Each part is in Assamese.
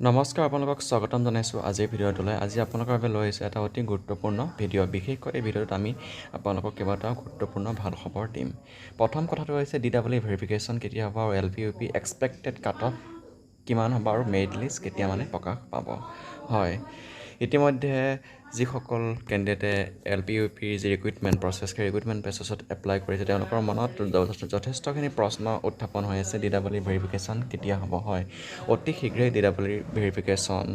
নমস্কাৰ, আপোনালোকক স্বাগতম জনাইছোঁ আজিৰ ভিডিঅ'টোলৈ। আজি আপোনালোকৰ বাবে লৈ আহিছোঁ এটা অতি গুৰুত্বপূৰ্ণ ভিডিঅ'। বিশেষকৈ এই ভিডিঅ'টোত আমি আপোনালোকক কেইবাটাও গুৰুত্বপূৰ্ণ ভাল খবৰ দিম। প্ৰথম কথাটো হৈছে DEE ভেৰিফিকেশ্যন কেতিয়া হ'ব আৰু LP UP expected cut of কিমান হ'ব আৰু মেৰিট লিষ্ট কেতিয়া মানে প্ৰকাশ পাব। হয়, ইতিমধ্যে যিসকল কেণ্ডিডেটে LP UPৰ যি ৰিক্ৰুইটমেণ্ট প্ৰচেছ সেই ৰিক্ৰুইটমেণ্ট প্ৰচেছত এপ্লাই কৰিছে তেওঁলোকৰ মনত যথেষ্টখিনি প্ৰশ্ন উত্থাপন হৈ আছে DEE ভেৰিফিকেশ্যন কেতিয়া হ'ব। হয়, অতি শীঘ্ৰেই DEE ভেৰিফিকেশ্যন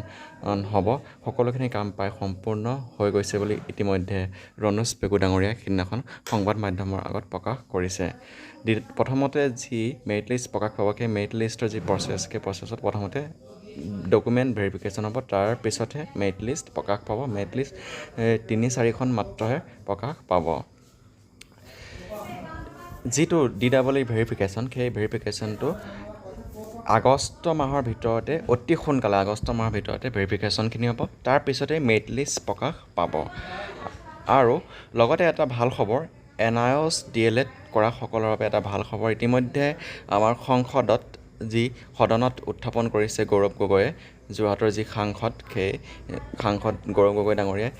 হ'ব। সকলোখিনি কাম প্ৰায় সম্পূৰ্ণ হৈ গৈছে বুলি ইতিমধ্যে ৰণোজ পেগু ডাঙৰীয়াই সিদিনাখন সংবাদ মাধ্যমৰ আগত প্ৰকাশ কৰিছে। প্ৰথমতে যি মেৰিট লিষ্ট প্ৰকাশ পাব সেই মেৰিট লিষ্টৰ যি প্ৰচেছ সেই প্ৰচেছত প্ৰথমতে ডকুমেণ্ট ভেৰিফিকেশ্যন হ'ব, তাৰ পিছতহে মেৰিট লিষ্ট প্ৰকাশ পাব। মেৰিট লিষ্ট 3-4খন মাত্ৰহে প্ৰকাশ পাব। যিটো DEE ভেৰিফিকেশ্যন সেই ভেৰিফিকেশ্যনটো আগষ্ট মাহৰ ভিতৰতে অতি সোনকালে আগষ্ট মাহৰ ভিতৰতে ভেৰিফিকেশ্যনখিনি হ'ব, তাৰপিছতে মেৰিট লিষ্ট প্ৰকাশ পাব। আৰু লগতে এটা ভাল খবৰ, NIOS DLED কৰা সকলৰ বাবে এটা ভাল খবৰ। ইতিমধ্যে আমাৰ সংসদত যি সদনত উত্থাপন কৰিছে গৌৰৱ গগৈয়ে, যোৰহাটৰ যি সাংসদ সেই সাংসদ গৌৰৱ গগৈ ডাঙৰীয়াই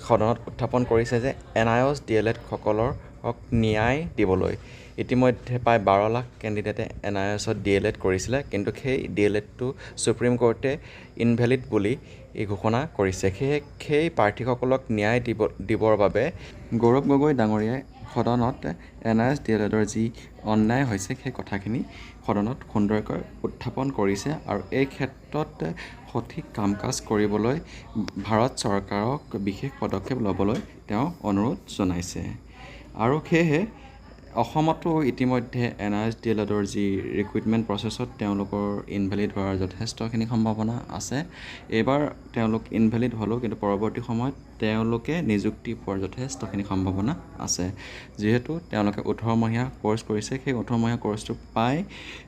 সদনত উত্থাপন কৰিছে যে NIOS DLED সকলৰ ন্যায় দিবলৈ ইতিমধ্যে প্ৰায় 12 লাখ কেণ্ডিডেটে NIOSত DLED কৰিছিলে, কিন্তু সেই DLEDটো ছুপ্ৰিম কোৰ্টে ইনভেলিড বুলি ঘোষণা কৰিছে। সেই প্ৰাৰ্থীসকলক ন্যায় দিবৰ বাবে গৌৰৱ গগৈ ডাঙৰীয়াই সদনত NIOS DLEDৰ যি অন্যায় হৈছে সেই কথাখিনি সদনত সুন্দৰকৈ উত্থাপন কৰিছে আৰু এই ক্ষেত্ৰত সঠিক কাম কাজ কৰিবলৈ ভাৰত চৰকাৰক বিশেষ পদক্ষেপ ল'বলৈ তেওঁ অনুৰোধ জনাইছে। আৰু সেয়েহে অসমতো ইতিমধ্যে NIOS DLEDৰ যি ৰিক্ৰুইটমেণ্ট প্ৰচেছত তেওঁলোকৰ ইনভেলিড হোৱাৰ যথেষ্টখিনি সম্ভাৱনা আছে। এইবাৰ তেওঁলোক ইনভেলিড হ'লেও কিন্তু পৰৱৰ্তী সময়ত তেওঁলোকে নিযুক্তি পোৱাৰ যথেষ্টখিনি সম্ভাৱনা আছে। যিহেতু তেওঁলোকে 18মহীয়া কৰ্চ কৰিছে, সেই 18মহীয়া কৰ্চটো প্ৰায়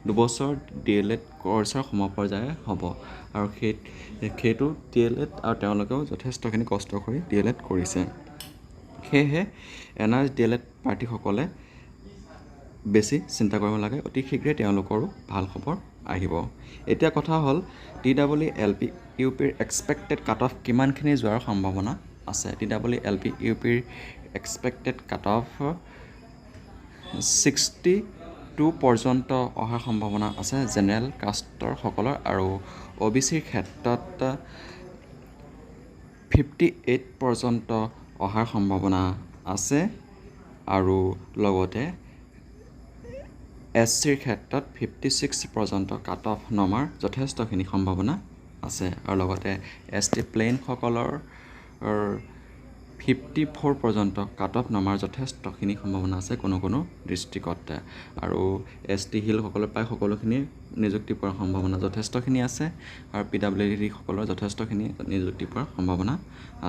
2 বছৰ DLED কৰ্চৰ সমপৰ্যায় হ'ব আৰু সেইটো DLED আৰু তেওঁলোকেও যথেষ্টখিনি কষ্ট কৰি DLED কৰিছে। সেয়েহে NIOS DLED প্ৰাৰ্থীসকলে বেছি চিন্তা কৰিব লাগে, অতি শীঘ্ৰেই তেওঁলোকৰো ভাল খবৰ আহিব। এতিয়া কথা হ'ল DEE LP UPৰ এক্সপেক্টেড কাট অফ কিমানখিনি যোৱাৰ সম্ভাৱনা আছে। DEE LP UPৰ এক্সপেক্টেড কাট অফ 62 পৰ্যন্ত অহাৰ সম্ভাৱনা আছে জেনেৰেল কাষ্টৰ সকলৰ, আৰু OBCৰ ক্ষেত্ৰত 58 পৰ্যন্ত অহাৰ সম্ভাৱনা আছে, আৰু লগতে SCৰ ক্ষেত্ৰত 56 পৰ্যন্ত কাট অফ নমাৰ যথেষ্টখিনি সম্ভাৱনা আছে, আৰু লগতে ST প্লেইনসকলৰ 54 পৰ্যন্ত কাট অফ নমাৰ যথেষ্টখিনি সম্ভাৱনা আছে কোনো ডিষ্ট্ৰিক্টত, আৰু ST হিলসকলৰ প্ৰায় সকলোখিনি নিযুক্তি পোৱাৰ সম্ভাৱনা যথেষ্টখিনি আছে, আৰু PWD সকলৰ যথেষ্টখিনি নিযুক্তি পোৱাৰ সম্ভাৱনা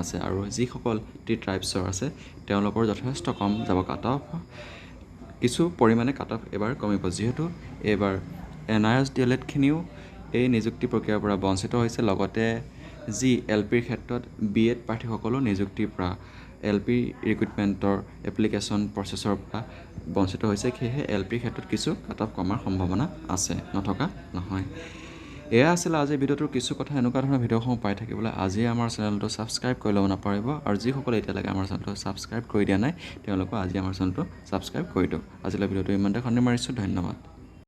আছে, আৰু যিসকল ট্ৰাইবছৰ আছে তেওঁলোকৰ যথেষ্ট কম যাব কাট অফ। কিছু পৰিমাণে কাট অফ এবাৰ কমিব, যিহেতু এইবাৰ NIOS DLEDখিনিও এই নিযুক্তি প্ৰক্ৰিয়াৰ পৰা বঞ্চিত হৈছে। লগতে যি LPৰ ক্ষেত্ৰত BEd প্ৰাৰ্থীসকলো নিযুক্তিৰ পৰা LP ৰিক্ৰুইটমেণ্টৰ এপ্লিকেশ্যন প্ৰচেছৰ পৰা বঞ্চিত হৈছে। সেয়েহে LPৰ ক্ষেত্ৰত কিছু কাট অফ কমাৰ সম্ভাৱনা আছে, নথকা নহয়। এয়া আছিলে আজিৰ ভিডিঅ'টোৰ কিছু কথা। এনেকুৱা ধৰণৰ ভিডিঅ'সমূহ পাই থাকিবলৈ আজিয়ে আমাৰ চেনেলটো ছাবস্ক্ৰাইব কৰি ল'ব নাপাহৰিব, আৰু যিসকলে এতিয়ালৈকে আমাৰ চেনেলটো ছাবস্ক্ৰাইব কৰি দিয়া নাই তেওঁলোকেও আজি আমাৰ চেনেলটো ছাবস্ক্ৰাইব কৰি দিয়ক। আজিলৈ ভিডিঅ'টো ইমানতে সামৰণি মাৰিছোঁ। ধন্যবাদ।